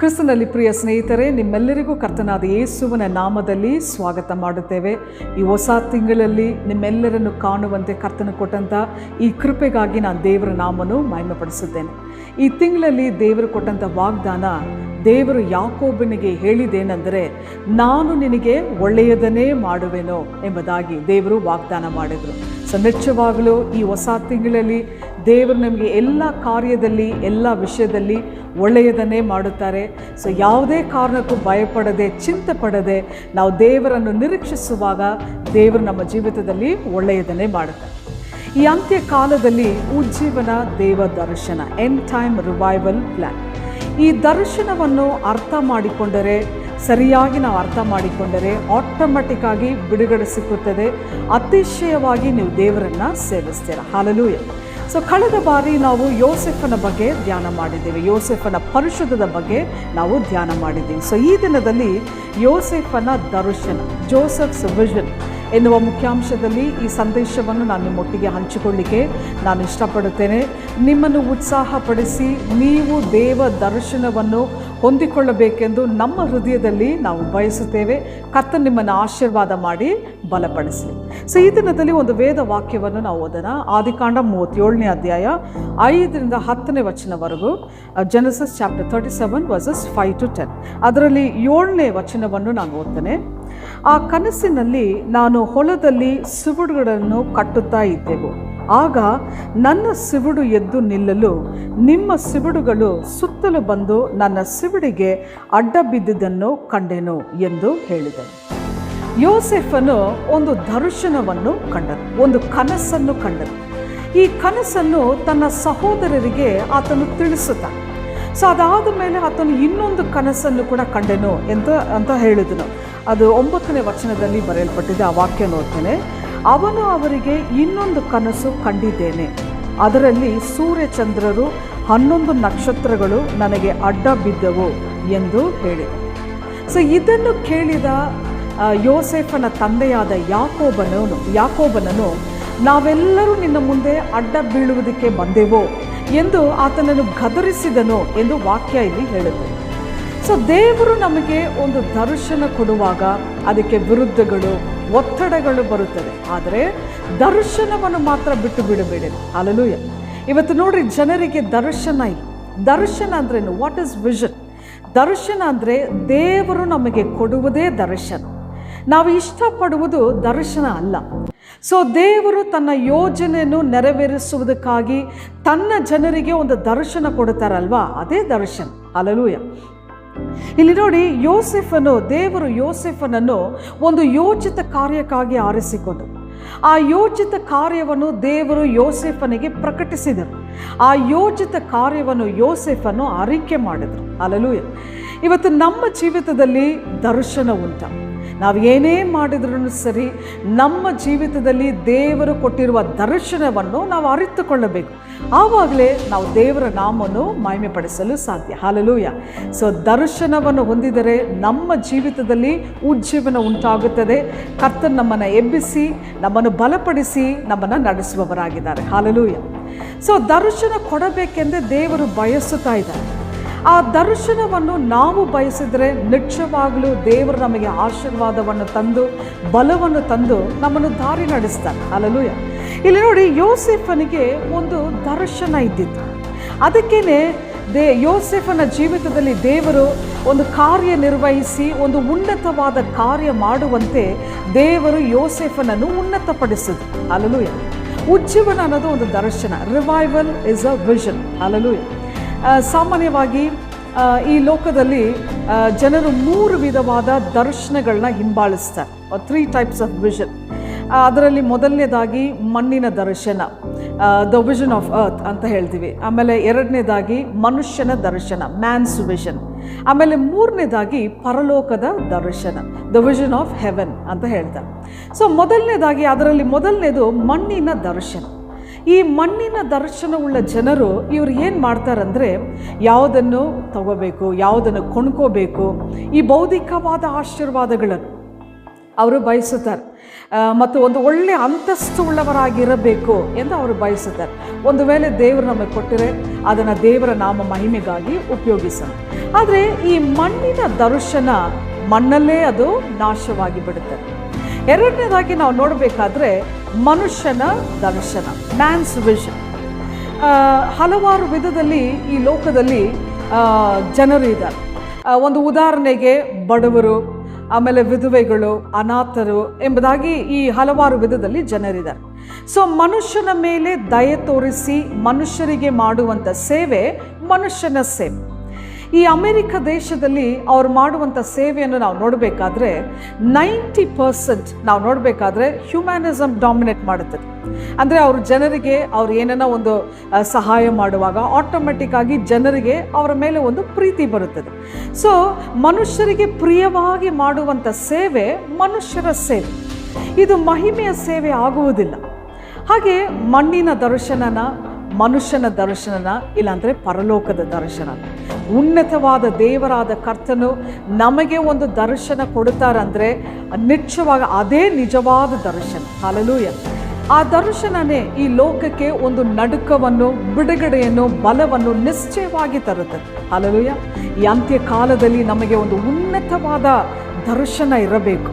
ಕ್ರಿಸ್ತನಲ್ಲಿ ಪ್ರಿಯ ಸ್ನೇಹಿತರೆ, ನಿಮ್ಮೆಲ್ಲರಿಗೂ ಕರ್ತನಾದ ಯೇಸುವಿನ ನಾಮದಲ್ಲಿ ಸ್ವಾಗತ ಮಾಡುತ್ತೇವೆ. ಈ ಹೊಸ ತಿಂಗಳಲ್ಲಿ ನಿಮ್ಮೆಲ್ಲರನ್ನು ಕಾಣುವಂತೆ ಕರ್ತನು ಕೊಟ್ಟಂಥ ಈ ಕೃಪೆಗಾಗಿ ನಾನು ದೇವರ ನಾಮವನ್ನು ಮಹಿಮೆಪಡಿಸುತ್ತೇನೆ. ಈ ತಿಂಗಳಲ್ಲಿ ದೇವರು ಕೊಟ್ಟಂಥ ವಾಗ್ದಾನ, ದೇವರು ಯಾಕೋಬನಿಗೆ ಹೇಳಿದೇನೆಂದರೆ, ನಾನು ನಿನಗೆ ಒಳ್ಳೆಯದನ್ನೇ ಮಾಡುವೆನೋ ಎಂಬುದಾಗಿ ದೇವರು ವಾಗ್ದಾನ ಮಾಡಿದರು. ನಿಜವಾಗಲೂ ಈ ಹೊಸ ತಿಂಗಳಲ್ಲಿ ದೇವರು ನಮಗೆ ಎಲ್ಲ ಕಾರ್ಯದಲ್ಲಿ, ಎಲ್ಲ ವಿಷಯದಲ್ಲಿ ಒಳ್ಳೆಯದನ್ನೇ ಮಾಡುತ್ತಾರೆ. ಯಾವುದೇ ಕಾರಣಕ್ಕೂ ಭಯಪಡದೆ, ಚಿಂತೆ ಪಡದೆ ನಾವು ದೇವರನ್ನು ನಿರೀಕ್ಷಿಸುವಾಗ ದೇವರು ನಮ್ಮ ಜೀವಿತದಲ್ಲಿ ಒಳ್ಳೆಯದನ್ನೇ ಮಾಡುತ್ತಾರೆ. ಈ ಅಂತ್ಯ ಕಾಲದಲ್ಲಿ ಉಜ್ಜೀವನ ದೇವ ದರ್ಶನ, ಎಂಡ್ ಟೈಮ್ ರಿವೈವಲ್ ಪ್ಲ್ಯಾನ್, ಈ ದರ್ಶನವನ್ನು ಅರ್ಥ ಮಾಡಿಕೊಂಡರೆ, ಸರಿಯಾಗಿ ನಾವು ಅರ್ಥ ಮಾಡಿಕೊಂಡರೆ ಆಟೋಮೆಟಿಕ್ ಆಗಿ ಬಿಡುಗಡೆ ಸಿಕ್ಕುತ್ತದೆ. ಅತಿಶಯವಾಗಿ ನೀವು ದೇವರನ್ನು ಸೇವಿಸ್ತೀರ. ಹಲ್ಲೆಲೂಯಾ. ಕಳೆದ ಬಾರಿ ನಾವು ಯೋಸೇಫನ ಬಗ್ಗೆ ಧ್ಯಾನ ಮಾಡಿದ್ದೇವೆ, ಯೋಸೇಫನ ಪರಿಶುದ್ಧದ ಬಗ್ಗೆ ನಾವು ಧ್ಯಾನ ಮಾಡಿದ್ದೀವಿ. ಈ ದಿನದಲ್ಲಿ ಯೋಸೇಫನ ದರ್ಶನ, ಜೋಸೆಫ್ಸ್ ವಿಷನ್ ಎನ್ನುವ ಮುಖ್ಯಾಂಶದಲ್ಲಿ ಈ ಸಂದೇಶವನ್ನು ನಾನು ನಿಮ್ಮೊಟ್ಟಿಗೆ ಹಂಚಿಕೊಳ್ಳಿಕ್ಕೆ ನಾನು ಇಷ್ಟಪಡುತ್ತೇನೆ. ನಿಮ್ಮನ್ನು ಉತ್ಸಾಹಪಡಿಸಿ ನೀವು ದೇವ ದರ್ಶನವನ್ನು ಹೊಂದಿಕೊಳ್ಳಬೇಕೆಂದು ನಮ್ಮ ಹೃದಯದಲ್ಲಿ ನಾವು ಬಯಸುತ್ತೇವೆ. ಕರ್ತನು ನಿಮ್ಮನ್ನು ಆಶೀರ್ವಾದ ಮಾಡಿ ಬಲಪಡಿಸಲಿ. ಈ ದಿನದಲ್ಲಿ ಒಂದು ವೇದ ವಾಕ್ಯವನ್ನು ನಾವು ಓದೋಣ. ಆದಿಕಾಂಡ 37ನೇ ಅಧ್ಯಾಯ 5ರಿಂದ 10ನೇ ವಚನವರೆಗೂ, ಜೆನೆಸಿಸ್ ಚಾಪ್ಟರ್ 37 ವರ್ಸಸ್ 5 to 10. ಅದರಲ್ಲಿ 7ನೇ ವಚನವನ್ನು ನಾನು ಓದ್ತೇನೆ. ಆ ಕನಸಿನಲ್ಲಿ ನಾನು ಹೊಲದಲ್ಲಿ ಸಿವುಡುಗಳನ್ನು ಕಟ್ಟುತ್ತಾ ಇದ್ದೆವು. ಆಗ ನನ್ನ ಸಿವುಡು ಎದ್ದು ನಿಲ್ಲಲು ನಿಮ್ಮ ಸಿವುಡುಗಳು ಸುತ್ತಲೂ ಬಂದು ನನ್ನ ಸಿವುಡಿಗೆ ಅಡ್ಡ ಬಿದ್ದುದನ್ನು ಕಂಡೆನು ಎಂದು ಹೇಳಿದನು. ಯೋಸೇಫನು ಒಂದು ದರ್ಶನವನ್ನು ಕಂಡನು, ಒಂದು ಕನಸನ್ನು ಕಂಡನು. ಈ ಕನಸನ್ನು ತನ್ನ ಸಹೋದರರಿಗೆ ಆತನು ತಿಳಿಸುತ್ತಾನೆ. ಅದಾದ ಮೇಲೆ ಆತನು ಇನ್ನೊಂದು ಕನಸನ್ನು ಕೂಡ ಕಂಡೆನು ಅಂತ ಹೇಳಿದನು. ಅದು 9ನೇ ವಚನದಲ್ಲಿ ಬರೆಯಲ್ಪಟ್ಟಿದೆ. ಆ ವಾಕ್ಯ ನೋಡ್ತೇನೆ. ಅವನು ಅವರಿಗೆ, ಇನ್ನೊಂದು ಕನಸು ಕಂಡಿದ್ದೇನೆ, ಅದರಲ್ಲಿ ಸೂರ್ಯಚಂದ್ರರು 11 ನಕ್ಷತ್ರಗಳು ನನಗೆ ಅಡ್ಡ ಬಿದ್ದವು ಎಂದು ಹೇಳಿದನು. ಇದನ್ನು ಕೇಳಿದ ಯೋಸೇಫನ ತಂದೆಯಾದ ಯಾಕೋಬನನು ನಾವೆಲ್ಲರೂ ನಿನ್ನ ಮುಂದೆ ಅಡ್ಡ ಬೀಳುವುದಕ್ಕೆ ಬಂದೆವೋ ಎಂದು ಆತನನ್ನು ಗದರಿಸಿದನು ಎಂದು ವಾಕ್ಯ ಇಲ್ಲಿ ಹೇಳುತ್ತದೆ. ದೇವರು ನಮಗೆ ಒಂದು ದರ್ಶನ ಕೊಡುವಾಗ ಅದಕ್ಕೆ ವಿರುದ್ಧಗಳು, ಒತ್ತಡಗಳು ಬರುತ್ತದೆ. ಆದರೆ ದರ್ಶನವನ್ನು ಮಾತ್ರ ಬಿಟ್ಟು ಬಿಡಬೇಡಿ. ಹಲ್ಲೆಲೂಯಾ. ಇವತ್ತು ನೋಡ್ರಿ, ಜನರಿಗೆ ದರ್ಶನ ಇಲ್ಲ. ದರ್ಶನ ಅಂದ್ರೇನು? What is vision? ದರ್ಶನ ಅಂದರೆ ದೇವರು ನಮಗೆ ಕೊಡುವುದೇ ದರ್ಶನ. ನಾವು ಇಷ್ಟಪಡುವುದು ದರ್ಶನ ಅಲ್ಲ. ದೇವರು ತನ್ನ ಯೋಜನೆಯನ್ನು ನೆರವೇರಿಸುವುದಕ್ಕಾಗಿ ತನ್ನ ಜನರಿಗೆ ಒಂದು ದರ್ಶನ ಕೊಡುತ್ತಾರಲ್ವಾ, ಅದೇ ದರ್ಶನ. ಹಲ್ಲೆಲೂಯಾ. ಇಲ್ಲಿ ನೋಡಿ, ದೇವರು ಯೋಸೇಫನನ್ನು ಒಂದು ಯೋಚಿತ ಕಾರ್ಯಕ್ಕಾಗಿ ಆರಿಸಿಕೊಂಡರು. ಆ ಯೋಚಿತ ಕಾರ್ಯವನ್ನು ದೇವರು ಯೋಸೇಫನಿಗೆ ಪ್ರಕಟಿಸಿದರು. ಆ ಯೋಚಿತ ಕಾರ್ಯವನ್ನು ಯೋಸೇಫನು ಅರಿಕೆ ಮಾಡಿದರು. ಹಲ್ಲೆಲೂಯಾ. ಇವತ್ತು ನಮ್ಮ ಜೀವಿತದಲ್ಲಿ ದರ್ಶನ ಉಂಟು. ನಾವು ಏನೇ ಮಾಡಿದ್ರೂ ಸರಿ, ನಮ್ಮ ಜೀವಿತದಲ್ಲಿ ದೇವರು ಕೊಟ್ಟಿರುವ ದರ್ಶನವನ್ನು ನಾವು ಅರಿತುಕೊಳ್ಳಬೇಕು. ಆವಾಗಲೇ ನಾವು ದೇವರ ನಾಮವನ್ನು ಮಹಿಮೆಪಡಿಸಲು ಸಾಧ್ಯ. ಹಲ್ಲೆಲೂಯಾ. ದರ್ಶನವನ್ನು ಹೊಂದಿದರೆ ನಮ್ಮ ಜೀವಿತದಲ್ಲಿ ಉಜ್ಜೀವನ ಉಂಟಾಗುತ್ತದೆ. ಕರ್ತನು ನಮ್ಮನ್ನು ಎಬ್ಬಿಸಿ, ನಮ್ಮನ್ನು ಬಲಪಡಿಸಿ, ನಮ್ಮನ್ನು ನಡೆಸುವವರಾಗಿದ್ದಾರೆ. ಹಲ್ಲೆಲೂಯಾ. ದರ್ಶನ ಕೊಡಬೇಕೆಂದೇ ದೇವರು ಬಯಸುತ್ತಾ ಇದ್ದಾರೆ. ಆ ದರ್ಶನವನ್ನು ನಾವು ಬಯಸಿದರೆ ನಿಜವಾಗಲೂ ದೇವರು ನಮಗೆ ಆಶೀರ್ವಾದವನ್ನು ತಂದು, ಬಲವನ್ನು ತಂದು ನಮ್ಮನ್ನು ದಾರಿ ನಡೆಸ್ತಾನೆ. ಹಲ್ಲೆಲೂಯಾ. ಇಲ್ಲಿ ನೋಡಿ, ಯೋಸೇಫನಿಗೆ ಒಂದು ದರ್ಶನ ಇದ್ದಿತ್ತು. ಅದಕ್ಕೇನೆ ಯೋಸೇಫನ ಜೀವಿತದಲ್ಲಿ ದೇವರು ಒಂದು ಕಾರ್ಯ ನಿರ್ವಹಿಸಿ, ಒಂದು ಉನ್ನತವಾದ ಕಾರ್ಯ ಮಾಡುವಂತೆ ದೇವರು ಯೋಸೇಫನನ್ನು ಉನ್ನತಪಡಿಸಿದ್ರು. ಹಲ್ಲೆಲೂಯಾ. ಉಜ್ಜೀವನ ಅನ್ನೋದು ಒಂದು ದರ್ಶನ. Revival is a vision. Hallelujah. ಸಾಮಾನ್ಯವಾಗಿ ಈ ಲೋಕದಲ್ಲಿ ಜನರು 3 ವಿಧವಾದ ದರ್ಶನಗಳನ್ನ ಹಿಂಬಾಲಿಸ್ತಾರೆ. 3 types ಆಫ್ ವಿಷನ್. ಅದರಲ್ಲಿ ಮೊದಲನೇದಾಗಿ ಮಣ್ಣಿನ ದರ್ಶನ, ದ ವಿಷನ್ ಆಫ್ ಅರ್ತ್ ಅಂತ ಹೇಳ್ತೀವಿ. ಆಮೇಲೆ 2ನೇದಾಗಿ ಮನುಷ್ಯನ ದರ್ಶನ, ಮ್ಯಾನ್ಸ್ ವಿಷನ್. ಆಮೇಲೆ 3ನೇದಾಗಿ ಪರಲೋಕದ ದರ್ಶನ, ದ ವಿಷನ್ ಆಫ್ ಹೆವೆನ್ ಅಂತ ಹೇಳ್ತಾರೆ. ಮೊದಲನೇದಾಗಿ ಅದರಲ್ಲಿ ಮೊದಲನೇದು ಮಣ್ಣಿನ ದರ್ಶನ. ಈ ಮಣ್ಣಿನ ದರ್ಶನವುಳ್ಳ ಜನರು ಇವರು ಏನು ಮಾಡ್ತಾರಂದರೆ, ಯಾವುದನ್ನು ತಗೋಬೇಕು, ಯಾವುದನ್ನು ಕೊಂಡ್ಕೋಬೇಕು, ಈ ಭೌತಿಕವಾದ ಆಶೀರ್ವಾದಗಳನ್ನು ಅವರು ಬಯಸುತ್ತಾರೆ. ಮತ್ತು ಒಂದು ಒಳ್ಳೆಯ ಅಂತಸ್ತು ಉಳ್ಳವರಾಗಿರಬೇಕು ಎಂದು ಅವರು ಬಯಸುತ್ತಾರೆ. ಒಂದು ವೇಳೆ ದೇವರು ನಮಗೆ ಕೊಟ್ಟರೆ ಅದನ್ನು ದೇವರ ನಾಮ ಮಹಿಮೆಗಾಗಿ ಉಪಯೋಗಿಸೋಣ. ಆದರೆ ಈ ಮಣ್ಣಿನ ದರ್ಶನ ಮಣ್ಣಲ್ಲೇ ಅದು ನಾಶವಾಗಿ ಬಿಡುತ್ತದೆ. ಎರಡನೇದಾಗಿ ನಾವು ನೋಡಬೇಕಾದ್ರೆ ಮನುಷ್ಯನ ದರ್ಶನ, ಮ್ಯಾನ್ಸ್ ವಿಷನ್. ಹಲವಾರು ವಿಧದಲ್ಲಿ ಈ ಲೋಕದಲ್ಲಿ ಜನರು ಇದ್ದಾರೆ. ಒಂದು ಉದಾಹರಣೆಗೆ ಬಡವರು, ಆಮೇಲೆ ವಿಧವೆಗಳು, ಅನಾಥರು ಎಂಬುದಾಗಿ ಈ ಹಲವಾರು ವಿಧದಲ್ಲಿ ಜನರಿದ್ದಾರೆ. ಸೊ ಮನುಷ್ಯನ ಮೇಲೆ ದಯೆ ತೋರಿಸಿ ಮನುಷ್ಯರಿಗೆ ಮಾಡುವಂಥ ಸೇವೆ ಮನುಷ್ಯನ ಸೇವೆ. ಈ ಅಮೆರಿಕ ದೇಶದಲ್ಲಿ ಅವ್ರು ಮಾಡುವಂಥ ಸೇವೆಯನ್ನು ನಾವು ನೋಡಬೇಕಾದ್ರೆ 90% ನಾವು ನೋಡಬೇಕಾದ್ರೆ ಹ್ಯೂಮ್ಯಾನಿಸಮ್ ಡಾಮಿನೇಟ್ ಮಾಡುತ್ತದೆ. ಅಂದರೆ ಅವರು ಜನರಿಗೆ ಅವ್ರು ಏನನ್ನ ಒಂದು ಸಹಾಯ ಮಾಡುವಾಗ ಆಟೋಮೆಟಿಕ್ ಆಗಿ ಜನರಿಗೆ ಅವರ ಮೇಲೆ ಒಂದು ಪ್ರೀತಿ ಬರುತ್ತದೆ. ಸೊ ಮನುಷ್ಯರಿಗೆ ಪ್ರಿಯವಾಗಿ ಮಾಡುವಂಥ ಸೇವೆ ಮನುಷ್ಯರ ಸೇವೆ, ಇದು ಮಹಿಮೆಯ ಸೇವೆ ಆಗುವುದಿಲ್ಲ. ಹಾಗೆ ಮಣ್ಣಿನ ದರ್ಶನನ, ಮನುಷ್ಯನ ದರ್ಶನನ, ಇಲ್ಲಾಂದರೆ ಪರಲೋಕದ ದರ್ಶನ. ಉನ್ನತವಾದ ದೇವರಾದ ಕರ್ತನು ನಮಗೆ ಒಂದು ದರ್ಶನ ಕೊಡುತ್ತಾರಂದರೆ ನಿಶ್ಚಯವಾಗಿ ಅದೇ ನಿಜವಾದ ದರ್ಶನ. ಹಲ್ಲೆಲೂಯಾ. ಆ ದರ್ಶನನೇ ಈ ಲೋಕಕ್ಕೆ ಒಂದು ನಡುಕವನ್ನು, ಬಿಡುಗಡೆಯನ್ನು, ಬಲವನ್ನು ನಿಶ್ಚಯವಾಗಿ ತರುತ್ತದೆ. ಹಲ್ಲೆಲೂಯಾ. ಈ ಅಂತ್ಯ ಕಾಲದಲ್ಲಿ ನಮಗೆ ಒಂದು ಉನ್ನತವಾದ ದರ್ಶನ ಇರಬೇಕು.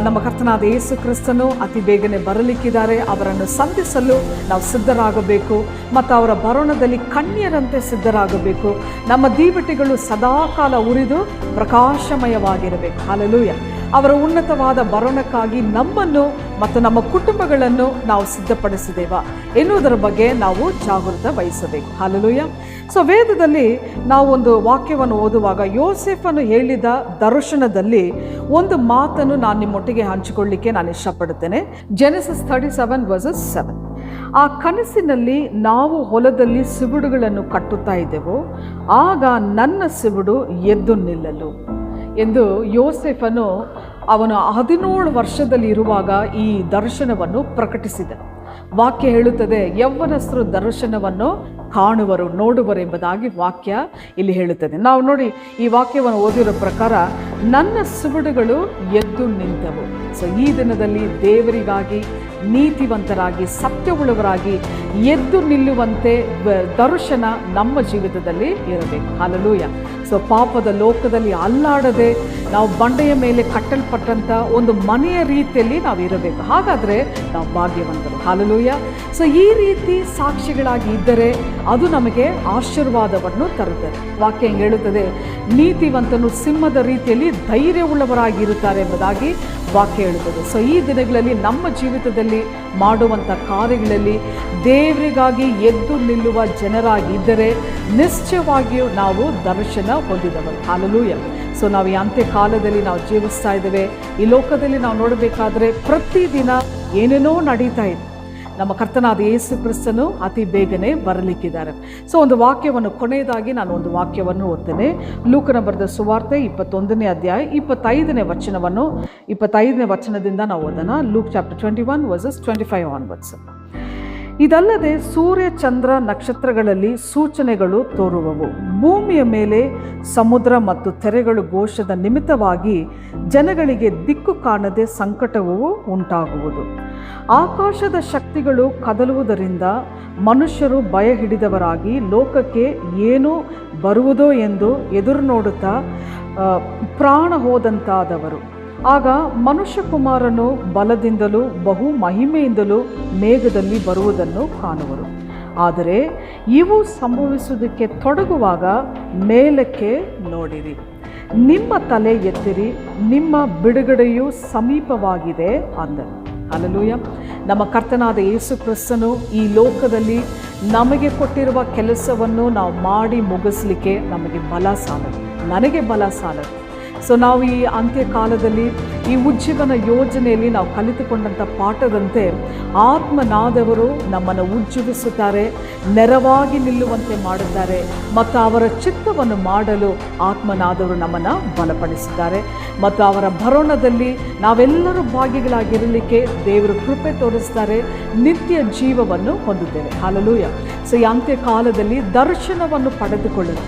ನಮ್ಮ ಕರ್ತನಾದ ಯೇಸು ಕ್ರಿಸ್ತನು ಅತಿ ಬೇಗನೆ ಬರಲಿಕ್ಕಿದ್ದಾರೆ. ಅವರನ್ನು ಸಂಧಿಸಲು ನಾವು ಸಿದ್ಧರಾಗಬೇಕು ಮತ್ತು ಅವರ ಬರೋಣದಲ್ಲಿ ಕನ್ಯರಂತೆ ಸಿದ್ಧರಾಗಬೇಕು. ನಮ್ಮ ದೀವಟಿಗಳು ಸದಾಕಾಲ ಉರಿದು ಪ್ರಕಾಶಮಯವಾಗಿರಬೇಕು. ಹಲ್ಲೆಲೂಯಾ. ಅವರ ಉನ್ನತವಾದ ಬರೋಣಕ್ಕಾಗಿ ನಮ್ಮನ್ನು ಮತ್ತು ನಮ್ಮ ಕುಟುಂಬಗಳನ್ನು ನಾವು ಸಿದ್ಧಪಡಿಸಿದ್ದೇವಾ ಎನ್ನುವುದರ ಬಗ್ಗೆ ನಾವು ಜಾಗೃತ ವಹಿಸಬೇಕು. ಹಲ್ಲೆಲೂಯಾ. ಸೊ ವೇದದಲ್ಲಿ ನಾವು ಒಂದು ವಾಕ್ಯವನ್ನು ಓದುವಾಗ ಯೋಸೇಫನು ಹೇಳಿದ ದರ್ಶನದಲ್ಲಿ ಒಂದು ಮಾತನ್ನು ನಾನು ನಿಮ್ಮೊಟ್ಟಿಗೆ ಹಂಚಿಕೊಳ್ಳಿಕ್ಕೆ ನಾನು ಇಷ್ಟಪಡುತ್ತೇನೆ. ಜೆನೆಸಿಸ್ 37:7. ಆ ಕನಸಿನಲ್ಲಿ ನಾವು ಹೊಲದಲ್ಲಿ ಸಿವುಡುಗಳನ್ನು ಕಟ್ಟುತ್ತಾ ಇದ್ದೆವು, ಆಗ ನನ್ನ ಸಿವುಡು ಎದ್ದು ನಿಲ್ಲಲು ಎಂದು ಯೋಸೇಫನು ಅವನು 17 ವರ್ಷದಲ್ಲಿ ಇರುವಾಗ ಈ ದರ್ಶನವನ್ನು ಪ್ರಕಟಿಸಿದ. ವಾಕ್ಯ ಹೇಳುತ್ತದೆ, ಯೌವನಸ್ಥರು ದರ್ಶನವನ್ನು ಕಾಣುವರು, ನೋಡುವರು ಎಂಬುದಾಗಿ ವಾಕ್ಯ ಇಲ್ಲಿ ಹೇಳುತ್ತದೆ. ನಾವು ನೋಡಿ ಈ ವಾಕ್ಯವನ್ನು ಓದಿರೋ ಪ್ರಕಾರ ನನ್ನ ಸಿವುಡುಗಳು ಎದ್ದು ನಿಂತವು. ಸೊ ಈ ದಿನದಲ್ಲಿ ದೇವರಿಗಾಗಿ ನೀತಿವಂತರಾಗಿ ಸತ್ಯವುಳ್ಳವರಾಗಿ ಎದ್ದು ನಿಲ್ಲುವಂತೆ ದರ್ಶನ ನಮ್ಮ ಜೀವಿತದಲ್ಲಿ ಇರಬೇಕು. ಹಲ್ಲೆಲೂಯಾ. ಸೊ ಪಾಪದ ಲೋಕದಲ್ಲಿ ಅಲ್ಲಾಡದೆ ನಾವು ಬಂಡೆಯ ಮೇಲೆ ಕಟ್ಟಲ್ಪಟ್ಟಂಥ ಒಂದು ಮನೆಯ ರೀತಿಯಲ್ಲಿ ನಾವು ಇರಬೇಕು. ಹಾಗಾದರೆ ನಾವು ಭಾಗ್ಯವಂತರು. ಹಲ್ಲೆಲೂಯಾ. ಸೊ ಈ ರೀತಿ ಸಾಕ್ಷಿಗಳಾಗಿ ಇದ್ದರೆ ಅದು ನಮಗೆ ಆಶೀರ್ವಾದವನ್ನು ತರುತ್ತದೆ. ವಾಕ್ಯ ಹೆಂಗೆ ಹೇಳುತ್ತದೆ, ನೀತಿವಂತನು ಸಿಂಹದ ರೀತಿಯಲ್ಲಿ ಧೈರ್ಯವುಳ್ಳವರಾಗಿರುತ್ತಾರೆ ಎಂಬುದಾಗಿ ವಾಕ್ಯ ಹೇಳುತ್ತದೆ. ಸೊ ಈ ದಿನಗಳಲ್ಲಿ ನಮ್ಮ ಜೀವಿತದಲ್ಲಿ ಮಾಡುವಂಥ ಕಾರ್ಯಗಳಲ್ಲಿ ದೇವರಿಗಾಗಿ ಎದ್ದು ನಿಲ್ಲುವ ಜನರಾಗಿ ಇದ್ದರೆ ನಿಶ್ಚಯವಾಗಿಯೂ ನಾವು ದರ್ಶನ ಹೊಂದಿದವರು. ಹಲ್ಲೆಲೂಯಾ. ಸೊ ನಾವು ಈ ಅಂತ್ಯ ಕಾಲದಲ್ಲಿ ನಾವು ಜೀವಿಸ್ತಾ ಇದ್ದೇವೆ. ಈ ಲೋಕದಲ್ಲಿ ನಾವು ನೋಡಬೇಕಾದ್ರೆ ಪ್ರತಿದಿನ ಏನೇನೋ ನಡೀತಾ ಇದೆ. ನಮ್ಮ ಕರ್ತನಾದ ಯೇಸು ಕ್ರಿಸ್ತನು ಅತಿ ಬೇಗನೆ ಬರಲಿಕ್ಕಿದ್ದಾರೆ. ಸೊ ಒಂದು ವಾಕ್ಯವನ್ನು ಕೊನೆಯದಾಗಿ ನಾನು ಒಂದು ವಾಕ್ಯವನ್ನು ಓದ್ತೇನೆ. ಲೂಕನ ಬರೆದ ಸುವಾರ್ತೆ 21ನೇ ಅಧ್ಯಾಯ 25ನೇ ವಚನದಿಂದ ನಾವು ಓದೋಣ. Luke chapter 21:25 onwards. ಇದಲ್ಲದೆ ಸೂರ್ಯ, ಚಂದ್ರ, ನಕ್ಷತ್ರಗಳಲ್ಲಿ ಸೂಚನೆಗಳು ತೋರುವವು. ಭೂಮಿಯ ಮೇಲೆ ಸಮುದ್ರ ಮತ್ತು ತೆರೆಗಳು ಘೋಷದ ನಿಮಿತ್ತವಾಗಿ ಜನಗಳಿಗೆ ದಿಕ್ಕು ಕಾಣದೆ ಸಂಕಟವೂ ಉಂಟಾಗುವುದು. ಆಕಾಶದ ಶಕ್ತಿಗಳು ಕದಲುವುದರಿಂದ ಮನುಷ್ಯರು ಭಯ ಹಿಡಿದವರಾಗಿ ಲೋಕಕ್ಕೆ ಏನು ಬರುವುದೋ ಎಂದು ಎದುರು ನೋಡುತ್ತಾ ಪ್ರಾಣ ಹೋದಂತಾದವರು. ಆಗ ಮನುಷ್ಯಕುಮಾರನು ಬಲದಿಂದಲೂ ಬಹು ಮಹಿಮೆಯಿಂದಲೂ ಮೇಘದಲ್ಲಿ ಬರುವುದನ್ನು ಕಾಣುವರು. ಆದರೆ ಇವು ಸಂಭವಿಸುವುದಕ್ಕೆ ತೊಡಗುವಾಗ ಮೇಲಕ್ಕೆ ನೋಡಿರಿ, ನಿಮ್ಮ ತಲೆ ಎತ್ತಿರಿ, ನಿಮ್ಮ ಬಿಡುಗಡೆಯು ಸಮೀಪವಾಗಿದೆ ಅಂದರು. ಹಲ್ಲೆಲೂಯಾ. ನಮ್ಮ ಕರ್ತನಾದ ಯೇಸು ಕ್ರಿಸ್ತನು ಈ ಲೋಕದಲ್ಲಿ ನಮಗೆ ಕೊಟ್ಟಿರುವ ಕೆಲಸವನ್ನು ನಾವು ಮಾಡಿ ಮುಗಿಸ್ಲಿಕ್ಕೆ ನಮಗೆ ಬಲ ಸಾಲದು, ನನಗೆ ಬಲ ಸಾಲದು. ಸೊ ನಾವು ಈ ಅಂತ್ಯ ಕಾಲದಲ್ಲಿ ಈ ಉಜ್ಜೀವನ ಯೋಜನೆಯಲ್ಲಿ ನಾವು ಕಲಿತುಕೊಂಡಂಥ ಪಾಠದಂತೆ ಆತ್ಮನಾದವರು ನಮ್ಮನ್ನು ಉಜ್ಜೀವಿಸುತ್ತಾರೆ, ನೆರವಾಗಿ ನಿಲ್ಲುವಂತೆ ಮಾಡುತ್ತಾರೆ ಮತ್ತು ಅವರ ಚಿತ್ತವನ್ನು ಮಾಡಲು ಆತ್ಮನಾದವರು ನಮ್ಮನ್ನು ಬಲಪಡಿಸುತ್ತಾರೆ. ಮತ್ತು ಅವರ ಬರೋಣದಲ್ಲಿ ನಾವೆಲ್ಲರೂ ಭಾಗಿಗಳಾಗಿರಲಿಕ್ಕೆ ದೇವರು ಕೃಪೆ ತೋರಿಸ್ತಾರೆ, ನಿತ್ಯ ಜೀವವನ್ನು ಹೊಂದುತ್ತೇವೆ. ಹಲ್ಲೆಲೂಯಾ. ಸೊ ಈ ಅಂತ್ಯ ಕಾಲದಲ್ಲಿ ದರ್ಶನವನ್ನು ಪಡೆದುಕೊಳ್ಳಲು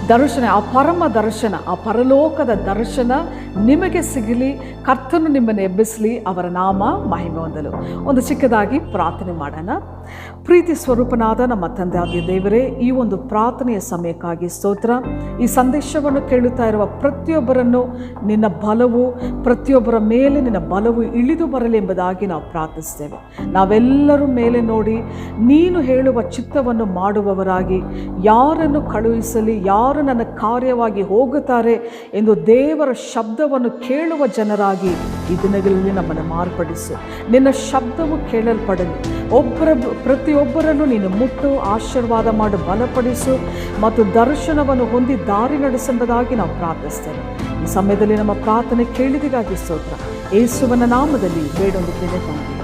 ದರ್ಶನ, ಆ ಪರಮ ದರ್ಶನ, ಆ ಪರಲೋಕದ ದರ್ಶನ ನಿಮಗೆ ಸಿಗಲಿ. ಕರ್ತನು ನಿಮ್ಮನ್ನು ಎಬ್ಬಿಸಲಿ, ಅವರ ನಾಮ ಮಹಿಮೆ ಹೊಂದಲು. ಒಂದು ಚಿಕ್ಕದಾಗಿ ಪ್ರಾರ್ಥನೆ ಮಾಡೋಣ. ಪ್ರೀತಿ ಸ್ವರೂಪನಾದ ನಮ್ಮ ತಂದೆಯಾದ ದೇವರೇ, ಈ ಒಂದು ಪ್ರಾರ್ಥನೆಯ ಸಮಯಕ್ಕಾಗಿ ಸ್ತೋತ್ರ. ಈ ಸಂದೇಶವನ್ನು ಕೇಳುತ್ತಾ ಇರುವ ಪ್ರತಿಯೊಬ್ಬರನ್ನು ನಿನ್ನ ಬಲವು, ಪ್ರತಿಯೊಬ್ಬರ ಮೇಲೆ ನಿನ್ನ ಬಲವು ಇಳಿದು ಬರಲಿ ಎಂಬುದಾಗಿ ನಾವು ಪ್ರಾರ್ಥಿಸ್ತೇವೆ. ನಾವೆಲ್ಲರೂ ಮೇಲೆ ನೋಡಿ ನೀನು ಹೇಳುವ ಚಿತ್ತವನ್ನು ಮಾಡುವವರಾಗಿ, ಯಾರನ್ನು ಕಳುಹಿಸಲಿ, ಯಾರು ನನ್ನ ಕಾರ್ಯವಾಗಿ ಹೋಗುತ್ತಾರೆ ಎಂದು ದೇವರ ಶಬ್ದವನ್ನು ಕೇಳುವ ಜನರಾಗಿ ಈ ದಿನಗಳಲ್ಲಿ ನಮ್ಮನ್ನು ಮಾರ್ಪಡಿಸು. ನಿನ್ನ ಶಬ್ದವು ಕೇಳಲ್ಪಡಲಿ. ಪ್ರತಿಯೊಬ್ಬರನ್ನು ನೀನು ಮುಟ್ಟು ಆಶೀರ್ವಾದ ಮಾಡು, ಬಲಪಡಿಸು ಮತ್ತು ದರ್ಶನವನ್ನು ಹೊಂದಿ ದಾರಿ ನಡೆಸೆಂಬುದಾಗಿ ನಾವು ಪ್ರಾರ್ಥಿಸ್ತೇವೆ. ಈ ಸಮಯದಲ್ಲಿ ನಮ್ಮ ಪ್ರಾರ್ಥನೆ ಕೇಳಿದಿಗಾಗಿ ಸ್ತೋತ್ರ. ಯೇಸುವಿನ ನಾಮದಲ್ಲಿ ಬೇಡೊಂದುತ್ತೇನೆ ತಂದೆ.